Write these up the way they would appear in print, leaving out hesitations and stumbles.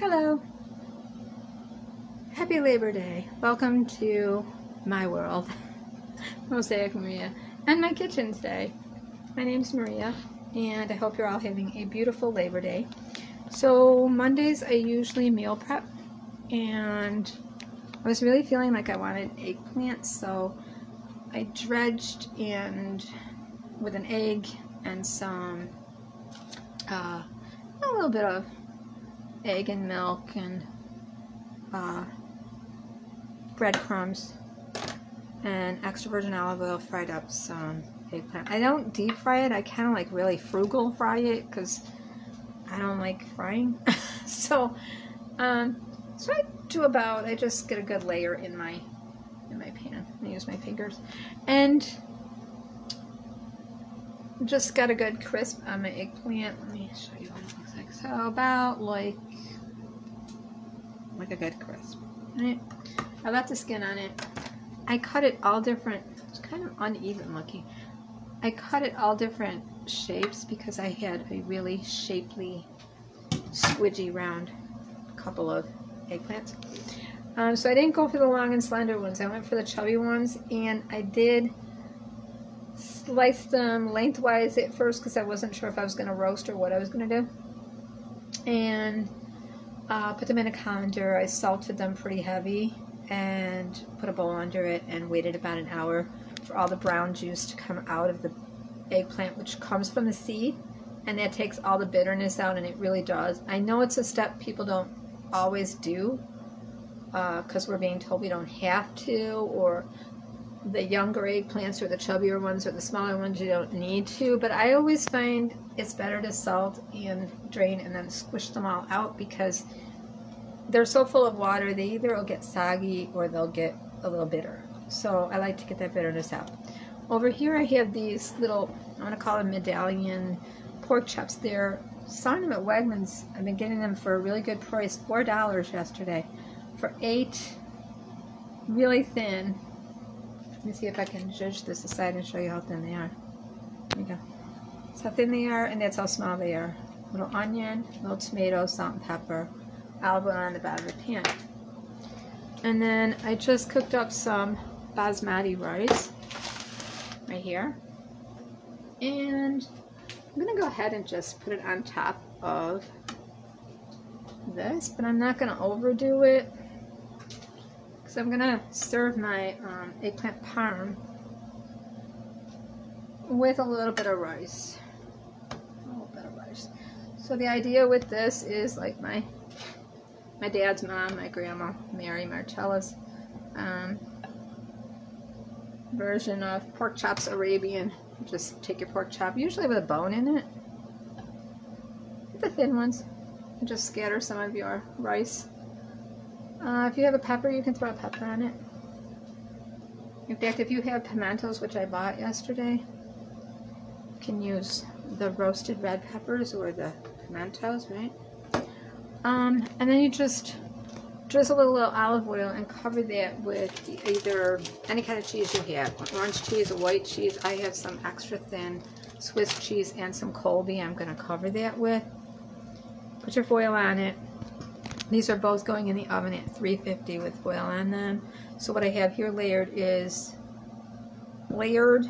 Hello. Happy Labor Day. Welcome to my world. Mosaic Maria. And my kitchen today. My name's Maria, and I hope you're all having a beautiful Labor Day. So Mondays I usually meal prep, and I was really feeling like I wanted eggplant, so I dredged and with an egg and some a little bit of egg and milk and breadcrumbs and extra virgin olive oil, fried up some eggplant. I don't deep fry it. I kind of like really frugal fry it because I don't like frying. So I just get a good layer in my pan. I use my fingers and just got a good crisp on my eggplant. Let me show you what it looks like. So about like a good crisp. Right? I left the skin on it. I cut it all different. It's kind of uneven looking. I cut it all different shapes because I had a really shapely, squidgy round couple of eggplants. So I didn't go for the long and slender ones. I went for the chubby ones, and I did slice them lengthwise at first because I wasn't sure if I was going to roast or what I was going to do. And put them in a colander. I salted them pretty heavy and put a bowl under it and waited about an hour for all the brown juice to come out of the eggplant, which comes from the seed, and that takes all the bitterness out, and it really does. I know it's a step people don't always do because we're being told we don't have to, or the younger eggplants or the chubbier ones or the smaller ones you don't need to, but I always find it's better to salt and drain and then squish them all out because they're so full of water, they either will get soggy or they'll get a little bitter. So I like to get that bitterness out. Over here I have these little, I want to call them medallion pork chops. They're selling them at Wegmans. I've been getting them for a really good price, $4 yesterday, for 8 really thin. Let me see if I can judge this aside and show you how thin they are. There you go. That's how thin they are, and that's how small they are. Little onion, little tomato, salt and pepper, olive oil on the bottom of the pan. And then I just cooked up some basmati rice right here. And I'm going to go ahead and just put it on top of this, but I'm not going to overdo it. So I'm going to serve my eggplant parm with a little bit of rice. So the idea with this is like my dad's mom, my grandma, Mary Martella's version of pork chops Arabian. Just take your pork chop, usually with a bone in it, the thin ones, and just scatter some of your rice. If you have a pepper, you can throw a pepper on it. In fact, if you have pimentos, which I bought yesterday, you can use the roasted red peppers or the pimentos, right? And then you just drizzle a little olive oil and cover that with either any kind of cheese you have. Orange cheese, or white cheese. I have some extra thin Swiss cheese and some Colby I'm going to cover that with. Put your foil on it. These are both going in the oven at 350 with foil on them. So what I have here layered is layered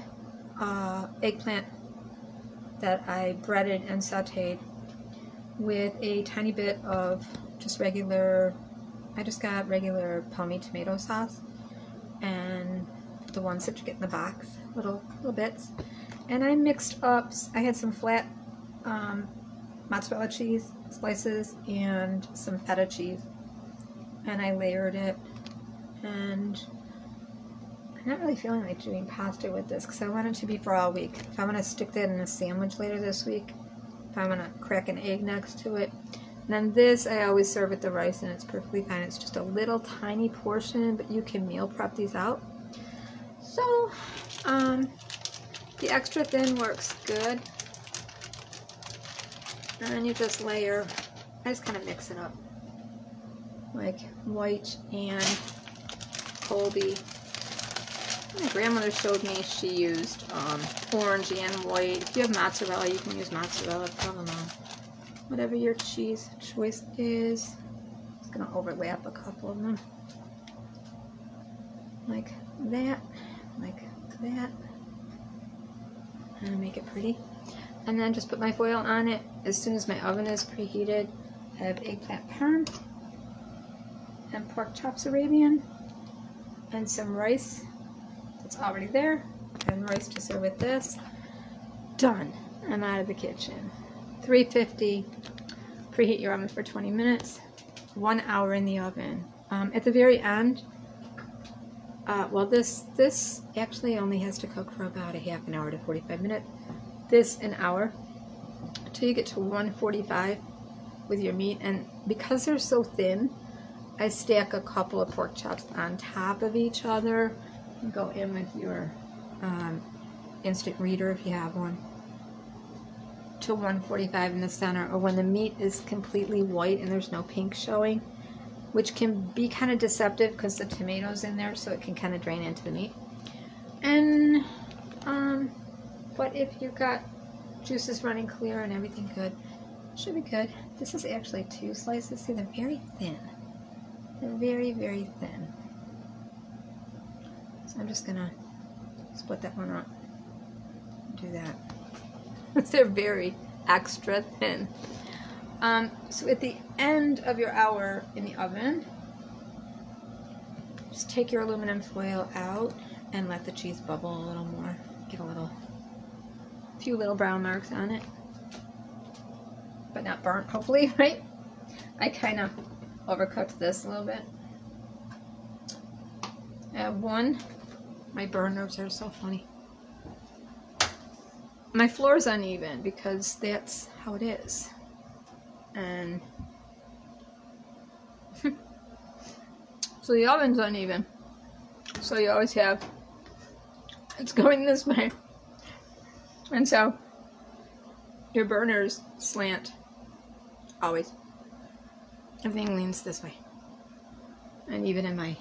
eggplant that I breaded and sauteed with a tiny bit of just regular, I just got regular palmy tomato sauce and the ones that you get in the box, little bits. And I mixed up, I had some flat mozzarella cheese slices and some feta cheese, and I layered it. And I'm not really feeling like doing pasta with this because I want it to be for all week. If I want to stick that in a sandwich later this week, if I want to crack an egg next to it. And then this I always serve with the rice, and it's perfectly fine. It's just a little tiny portion, but you can meal prep these out. So the extra thin works good. And then you just layer, I just kind of mix it up, like white and Colby. My grandmother showed me she used orange and white. If you have mozzarella, you can use mozzarella, I don't know. Whatever your cheese choice is. going to overlap a couple of them. Like that, like that. And make it pretty. And then just put my foil on it. As soon as my oven is preheated, I have eggplant parm and pork chops Arabian and some rice that's already there, and rice to serve with this. Done. I'm out of the kitchen. 350. Preheat your oven for 20 minutes. 1 hour in the oven. At the very end, well, this actually only has to cook for about a half an hour to 45 minutes. This an hour until you get to 145 with your meat. And because they're so thin, I stack a couple of pork chops on top of each other and go in with your instant reader if you have one to 145 in the center, or when the meat is completely white and there's no pink showing, which can be kind of deceptive because the tomatoes in there, so it can kind of drain into the meat. And but if you've got juices running clear and everything good, should be good. This is actually 2 slices. See, they're very thin. They're very, very thin. So I'm just gonna split that one up. Do that. They're very extra thin. So at the end of your hour in the oven, just take your aluminum foil out and let the cheese bubble a little more. Get a few little brown marks on it, but not burnt, hopefully, right? I kind of overcooked this a little bit. My burners are so funny. My floor is uneven because that's how it is. And so the oven's uneven. So you always have, it's going this way. And so your burners slant. Always. Everything leans this way. And even in my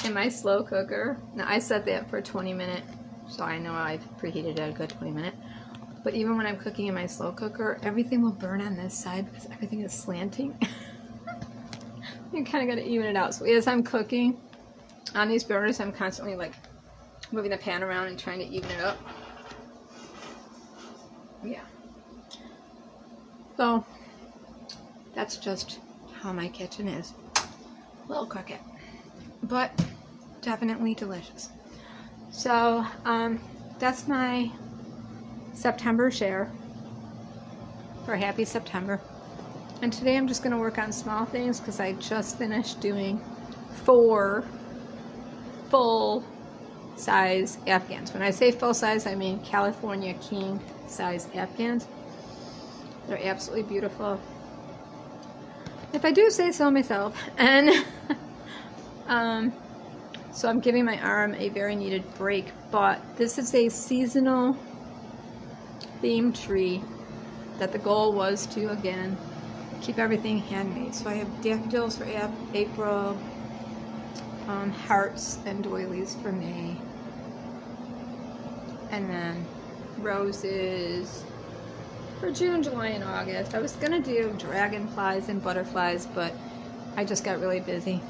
in my slow cooker. Now I set that for 20 minutes, so I know I've preheated it a good 20 minutes. But even when I'm cooking in my slow cooker, everything will burn on this side because everything is slanting. You kind of got to even it out. So as I'm cooking on these burners, I'm constantly like moving the pan around and trying to even it up. Yeah. So that's just how my kitchen is. A little crooked, but definitely delicious. So that's my September share for Happy September. And today I'm just going to work on small things because I just finished doing 4 full-size Afghans. When I say full-size, I mean California king-size Afghans. They're absolutely beautiful, if I do say so myself. And so I'm giving my arm a very needed break, but this is a seasonal theme tree that the goal was to, again, keep everything handmade. So I have daffodils for April, hearts and doilies for May, and then roses for June, July, and August. I was gonna do dragonflies and butterflies, but I just got really busy.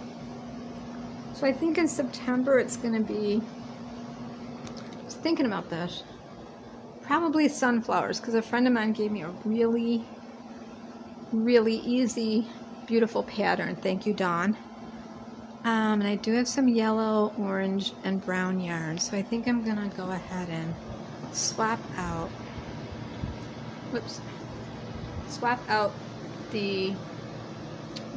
So I think in September it's gonna be, I was thinking about this, probably sunflowers, because a friend of mine gave me a really, really easy, beautiful pattern. Thank you, Dawn. And I do have some yellow, orange, and brown yarn, so I think I'm gonna go ahead and swap out the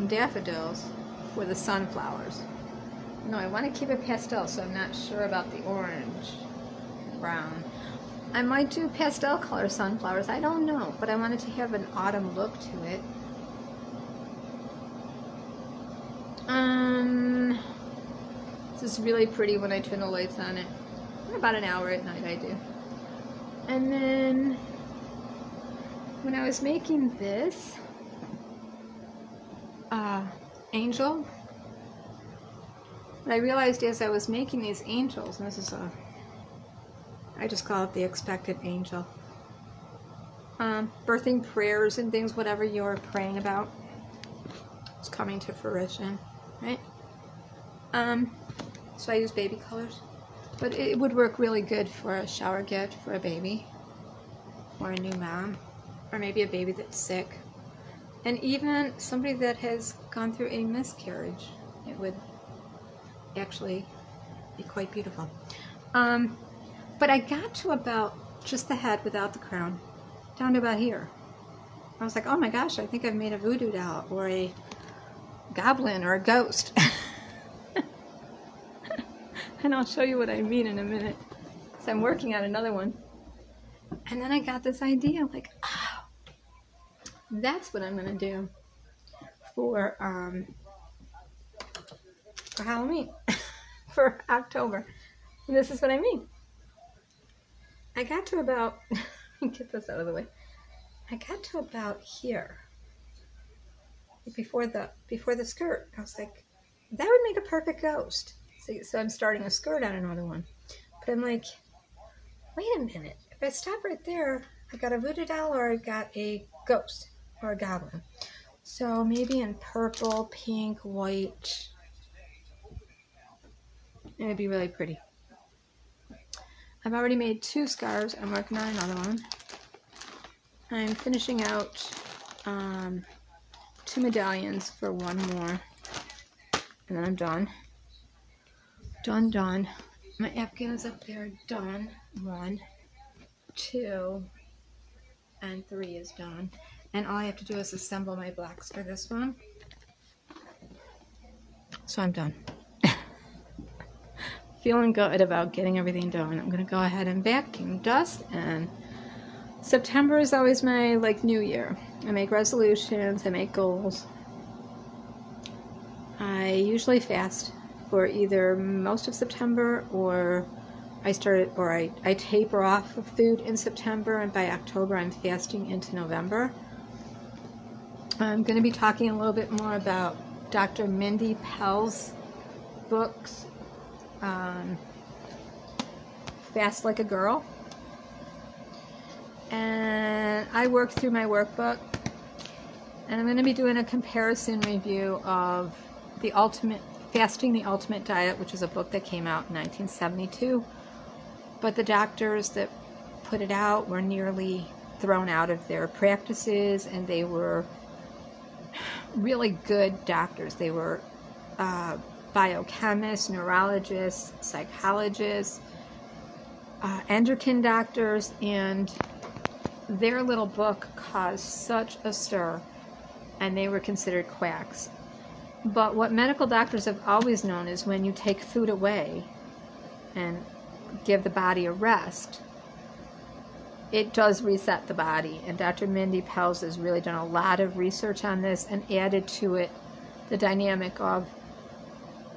daffodils for the sunflowers. No, I want to keep it pastel, so I'm not sure about the orange and brown. I might do pastel color sunflowers, I don't know, but I wanted to have an autumn look to it. This is really pretty when I turn the lights on it. About an hour at night I do. And then when I was making this angel, what I realized as I was making these angels, and this is I just call it the expected angel. birthing prayers and things, whatever you're praying about, it's coming to fruition, right? So I use baby colors, but it would work really good for a shower gift for a baby, or a new mom, or maybe a baby that's sick, and even somebody that has gone through a miscarriage. It would actually be quite beautiful. But I got to about just the head without the crown, down to about here. I was like, oh my gosh, I think I've made a voodoo doll, or a goblin, or a ghost. And I'll show you what I mean in a minute. So I'm working on another one. And then I got this idea, like, oh, that's what I'm going to do for Halloween, for October. And this is what I mean. I got to about, let me get this out of the way. I got to about here, before the skirt. I was like, that would make a perfect ghost. So I'm starting a skirt on another one. But I'm like, wait a minute. If I stop right there, I got a voodoo doll, or I got a ghost, or a goblin. So maybe in purple, pink, white. It would be really pretty. I've already made 2 scarves. I'm working on another one. I'm finishing out 2 medallions for 1 more. And then I'm done. Done. My Afghan is up there. Done. 1, 2, and 3 is done. And all I have to do is assemble my blocks for this one. So I'm done. Feeling good about getting everything done. I'm going to go ahead and vacuum, dust, and September is always my, like, new year. I make resolutions, I make goals. I usually fast for either most of September, or I taper off of food in September, and by October I'm fasting into November. I'm going to be talking a little bit more about Dr. Mindy Pelz books. Fast Like a Girl. And I worked through my workbook, and I'm going to be doing a comparison review of Fasting the Ultimate Diet, which is a book that came out in 1972, but the doctors that put it out were nearly thrown out of their practices, and they were really good doctors. They were biochemists, neurologists, psychologists, endocrine doctors, and their little book caused such a stir, and they were considered quacks. But what medical doctors have always known is when you take food away and give the body a rest, it does reset the body. And Dr. Mindy Pelz has really done a lot of research on this and added to it the dynamic of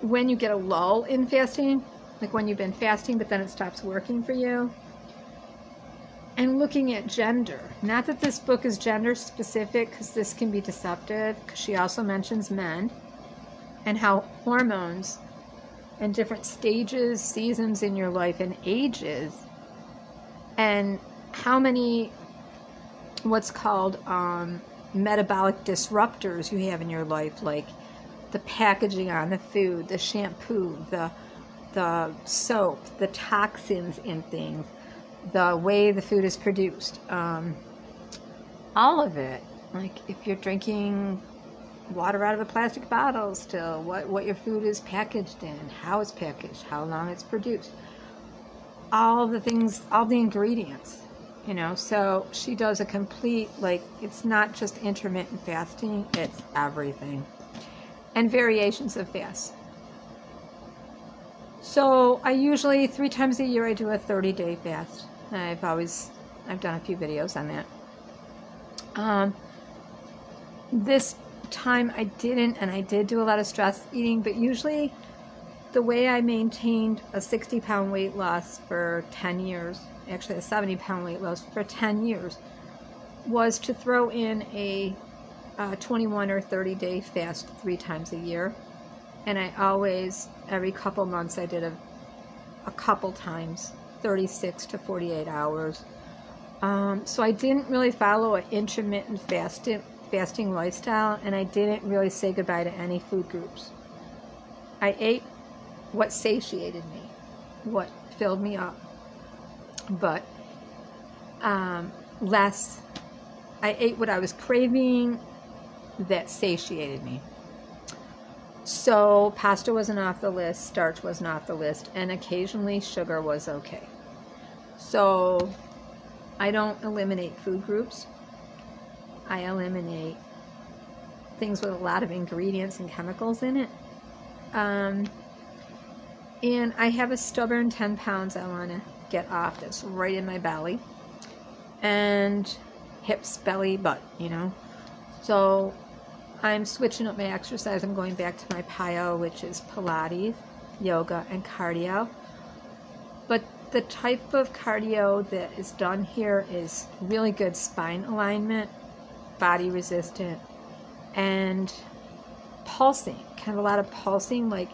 when you get a lull in fasting, like when you've been fasting but then it stops working for you, and looking at gender. Not that this book is gender specific, because this can be deceptive, because she also mentions men and how hormones and different stages, seasons in your life, and ages, and how many what's called metabolic disruptors you have in your life, like the packaging on the food, the shampoo, the soap, the toxins in things, the way the food is produced, all of it. Like if you're drinking water out of a plastic bottle still, what your food is packaged in, how it's packaged, how long it's produced, all the things, all the ingredients, you know. So she does a complete, like, it's not just intermittent fasting, it's everything, and variations of fast. So I usually 3 times a year I do a 30-day fast. I've done a few videos on that. This time I didn't, and I did do a lot of stress eating, but usually the way I maintained a 60-pound weight loss for 10 years, actually a 70-pound weight loss for 10 years, was to throw in a 21 or 30-day fast 3 times a year. And I always, every couple months, I did a couple times, 36 to 48 hours. So I didn't really follow an intermittent fasting lifestyle, and I didn't really say goodbye to any food groups. I ate what satiated me, what filled me up, but less. I ate what I was craving that satiated me. So pasta wasn't off the list, starch wasn't off the list, and occasionally sugar was okay. So I don't eliminate food groups. I eliminate things with a lot of ingredients and chemicals in it. And I have a stubborn 10 pounds I want to get off that's right in my belly. And hips, belly, butt, you know. So I'm switching up my exercise. I'm going back to my PIO, which is Pilates, yoga, and cardio. But the type of cardio that is done here is really good spine alignment, body resistant, and pulsing. Kind of a lot of pulsing. Like,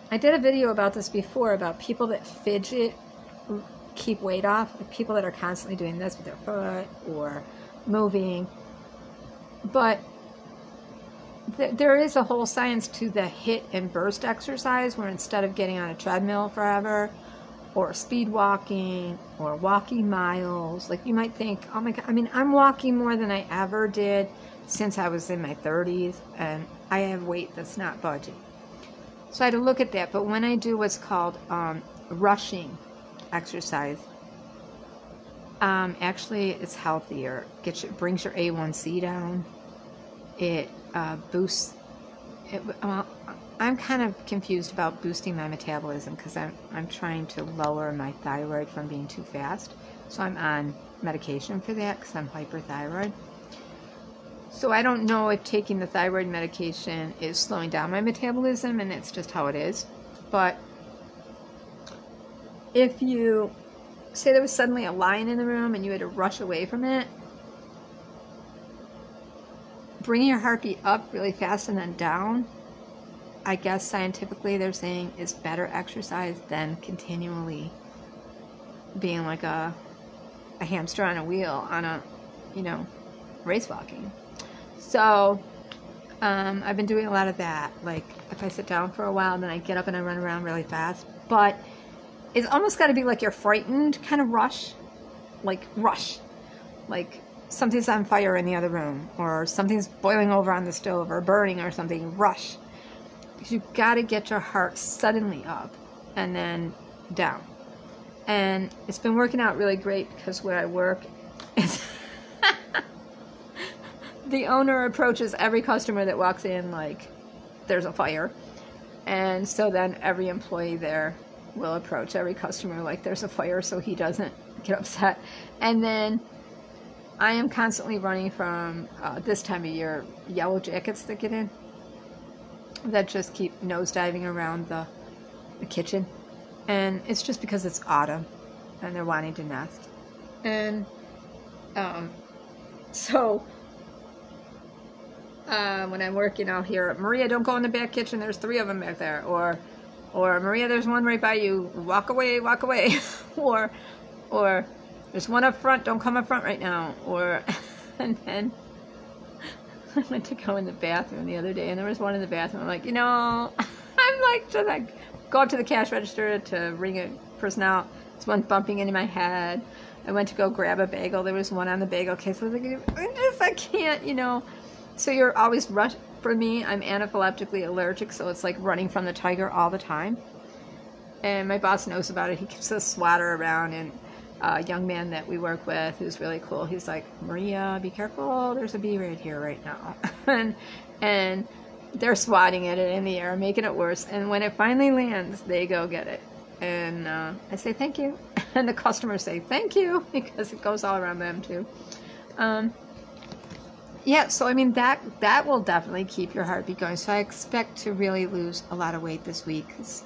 I did a video about this before, about people that fidget, keep weight off, like people that are constantly doing this with their foot or moving. But there is a whole science to the hit and burst exercise, where instead of getting on a treadmill forever or speed walking or walking miles, like you might think, oh my God, I mean, I'm walking more than I ever did since I was in my 30s, and I have weight that's not budging. So I had to look at that. But when I do what's called rushing exercise, actually it's healthier. Brings your A1C down. It boosts. I'm kind of confused about boosting my metabolism, because I'm trying to lower my thyroid from being too fast. So I'm on medication for that, because I'm hyperthyroid. So I don't know if taking the thyroid medication is slowing down my metabolism, and it's just how it is. But if you say there was suddenly a lion in the room and you had to rush away from it, bringing your heartbeat up really fast and then down, I guess scientifically they're saying is better exercise than continually being like a hamster on a wheel on a, race walking. So I've been doing a lot of that. Like, if I sit down for a while, then I get up and I run around really fast. But it's almost got to be like you're frightened kind of rush. Like something's on fire in the other room, or something's boiling over on the stove, or burning or something. Rush. Because you've got to get your heart suddenly up and then down. And it's been working out really great, because where I work is the owner approaches every customer that walks in like there's a fire. And so then every employee there will approach every customer like there's a fire, so he doesn't get upset. And then I am constantly running from, this time of year, yellow jackets that get in, that just keep nosediving around the kitchen. And it's just because it's autumn and they're wanting to nest. And so when I'm working, I'll hear, Maria, don't go in the back kitchen, there's 3 of them back there. Or Maria, there's one right by you, walk away. or there's one up front, don't come up front right now. And then I went to go in the bathroom the other day, and there was one in the bathroom. I'm like, I'm like, just like, go up to the cash register to ring a person out. There's one bumping into my head. I went to go grab a bagel. There was one on the bagel case. I was like, I can't, So you're always rushed. For me, I'm anaphyleptically allergic, so it's like running from the tiger all the time. And my boss knows about it. He keeps a swatter around, and a young man that we work with who's really cool, he's like, Maria, be careful, there's a bee right here right now. and they're swatting at it in the air, making it worse. And when it finally lands, they go get it. And I say thank you. And the customers say thank you, because it goes all around them too. Yeah, so I mean, that will definitely keep your heartbeat going. So I expect to really lose a lot of weight this week, 'cause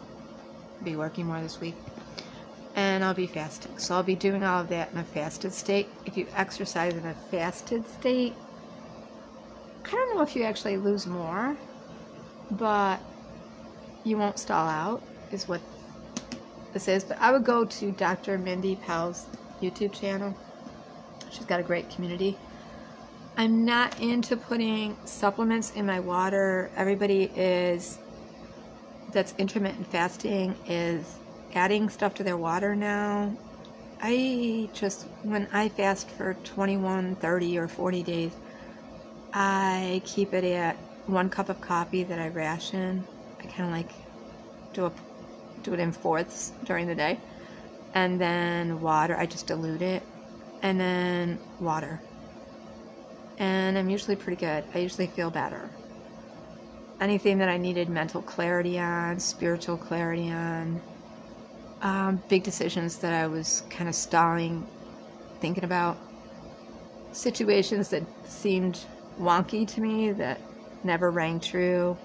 I'll be working more this week. And I'll be fasting. So I'll be doing all of that in a fasted state. If you exercise in a fasted state, I don't know if you actually lose more, but you won't stall out, is what this is. But I would go to Dr. Mindy Pelz YouTube channel. She's got a great community. I'm not into putting supplements in my water. Everybody that's intermittent fasting is adding stuff to their water now. When I fast for 21, 30, or 40 days, I keep it at 1 cup of coffee that I ration. I kind of like do it in fourths during the day. And then water, I just dilute it. And then water. And I'm usually pretty good. I usually feel better. Anything that I needed mental clarity on, spiritual clarity on, big decisions that I was kind of stalling, thinking about, situations that seemed wonky to me, that never rang true.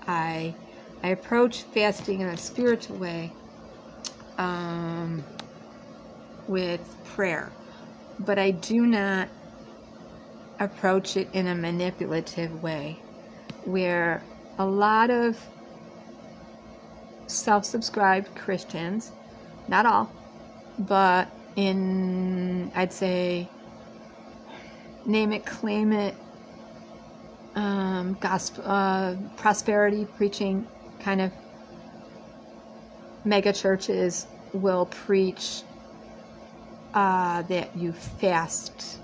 I approach fasting in a spiritual way, with prayer, but I do not approach it in a manipulative way, where a lot of self-subscribed Christians, not all, but I'd say, name it, claim it, gospel, prosperity preaching kind of mega churches will preach that you fast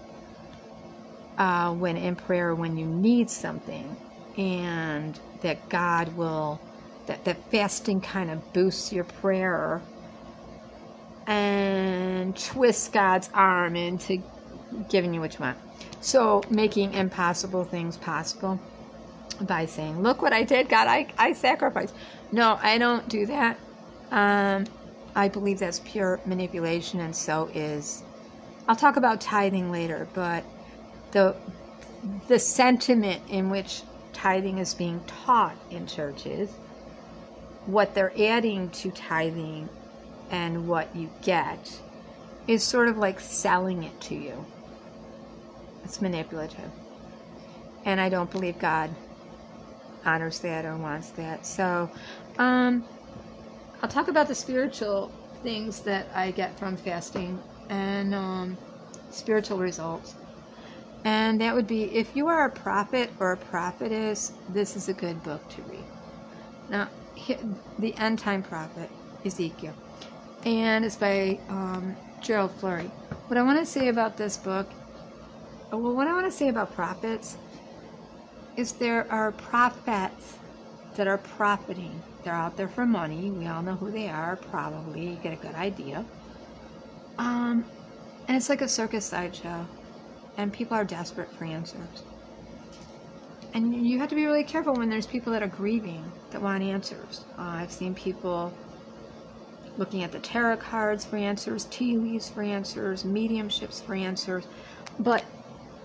when in prayer, when you need something, and that God will, that fasting kind of boosts your prayer and twists God's arm into giving you what you want. So making impossible things possible by saying, look what I did, God, I sacrificed. No, I don't do that. I believe that's pure manipulation, and so is, I'll talk about tithing later, but the sentiment in which tithing is being taught in churches, what they're adding to tithing and what you get, is sort of like selling it to you. It's manipulative. And I don't believe God honors that or wants that. So, I'll talk about the spiritual things that I get from fasting and spiritual results. And that would be, if you are a prophet or a prophetess, this is a good book to read. Now, the End Time Prophet, Ezekiel. And it's by Gerald Flurry. What I want to say about this book, what I want to say about prophets is there are prophets that are profiting. They're out there for money. We all know who they are, probably. You get a good idea. And it's like a circus sideshow. And people are desperate for answers. And you have to be really careful when there's people that are grieving, that want answers. I've seen people looking at the tarot cards for answers, tea leaves for answers, mediumships for answers. But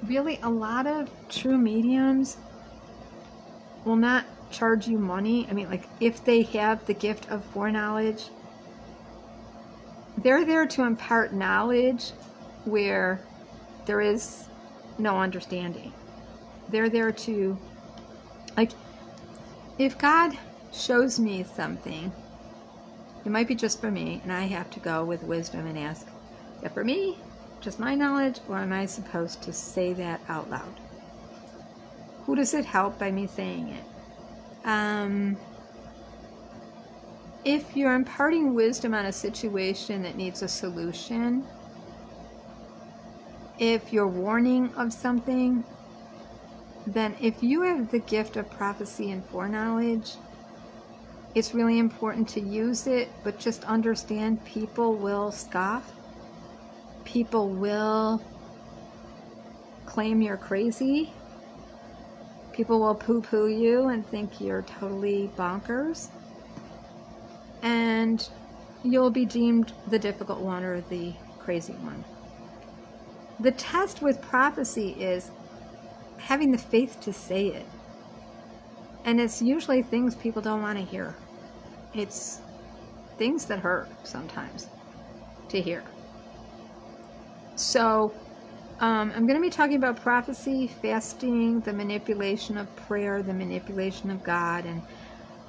really, a lot of true mediums will not charge you money. I mean, like, if they have the gift of foreknowledge, they're there to impart knowledge where there is no understanding. They're there to, like, if God shows me something, it might be just for me, and I have to go with wisdom and ask, is that for me, just my knowledge, or am I supposed to say that out loud? Who does it help by me saying it? If you're imparting wisdom on a situation that needs a solution, if you're warning of something, then if you have the gift of prophecy and foreknowledge, it's really important to use it, but just understand people will scoff. People will claim you're crazy. People will poo-poo you and think you're totally bonkers. And you'll be deemed the difficult one or the crazy one. The test with prophecy is having the faith to say it. And it's usually things people don't want to hear. It's things that hurt sometimes to hear. So, I'm going to be talking about prophecy, fasting, the manipulation of prayer, the manipulation of God, and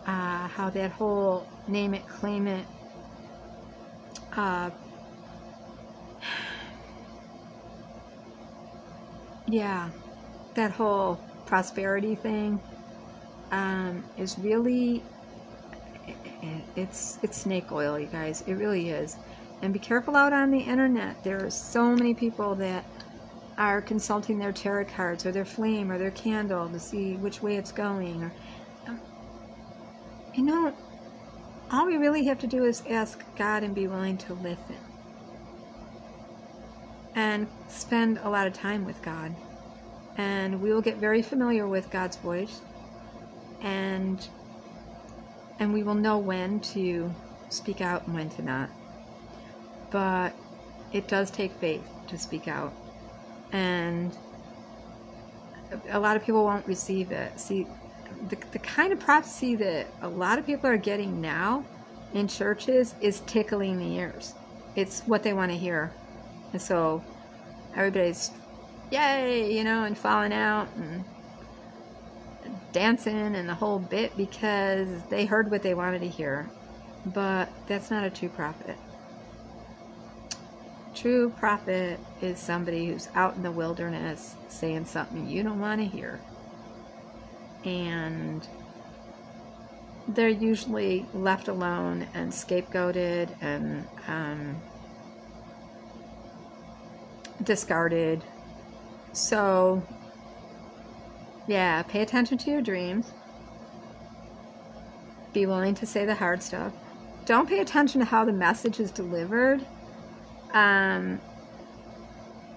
how that whole name it, claim it yeah, that whole prosperity thing is really, it's snake oil, you guys. It really is. And be careful out on the internet. There are so many people that are consulting their tarot cards or their flame or their candle to see which way it's going. Or, you know, all we really have to do is ask God and be willing to listen. And spend a lot of time with God. And we will get very familiar with God's voice. And we will know when to speak out and when to not. But it does take faith to speak out. And a lot of people won't receive it. See, the kind of prophecy that a lot of people are getting now in churches is tickling the ears. It's what they want to hear. And so everybody's, yay, you know, and falling out and dancing and the whole bit because they heard what they wanted to hear. But that's not a true prophet. True prophet is somebody who's out in the wilderness saying something you don't want to hear. And they're usually left alone and scapegoated and discarded. So, yeah, pay attention to your dreams. Be willing to say the hard stuff. Don't pay attention to how the message is delivered. I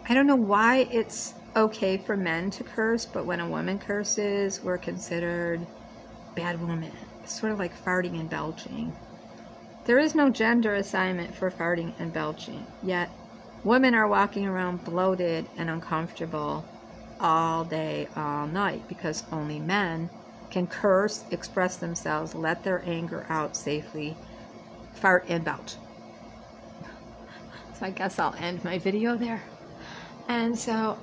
don't know why it's okay for men to curse, but when a woman curses, we're considered bad women. It's sort of like farting and belching. There is no gender assignment for farting and belching, yet women are walking around bloated and uncomfortable all day, all night, because only men can curse, express themselves, let their anger out safely, fart and belch. So I guess I'll end my video there. And so,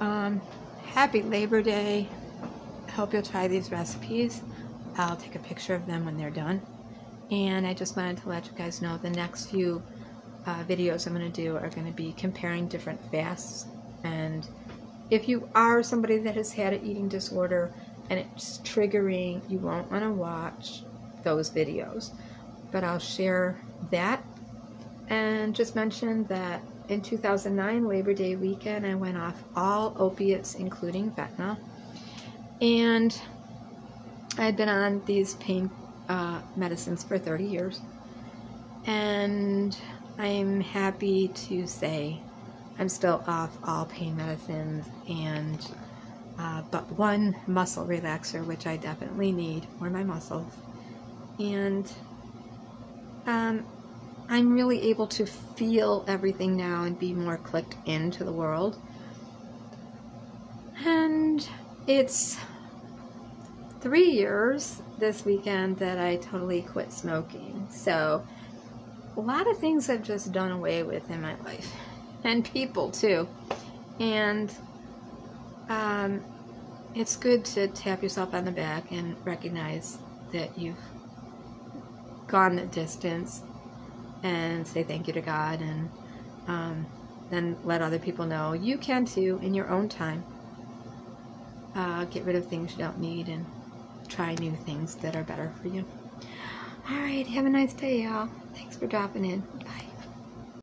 happy Labor Day. I hope you'll try these recipes. I'll take a picture of them when they're done. And I just wanted to let you guys know the next few videos I'm going to do are going to be comparing different fasts. And if you are somebody that has had an eating disorder and it's triggering, you won't want to watch those videos. But I'll share that. And just mention that in 2009, Labor Day weekend, I went off all opiates, including fentanyl. And I had been on these pain medicines for 30 years. And I'm happy to say I'm still off all pain medicines and but one muscle relaxer, which I definitely need for my muscles. And I'm really able to feel everything now and be more clicked into the world. And it's 3 years this weekend that I totally quit smoking. So a lot of things I've just done away with in my life. And people too. And it's good to tap yourself on the back and recognize that you've gone the distance and say thank you to God, and then let other people know you can too in your own time. Get rid of things you don't need and try new things that are better for you. Alright, have a nice day, y'all. Thanks for dropping in. Bye.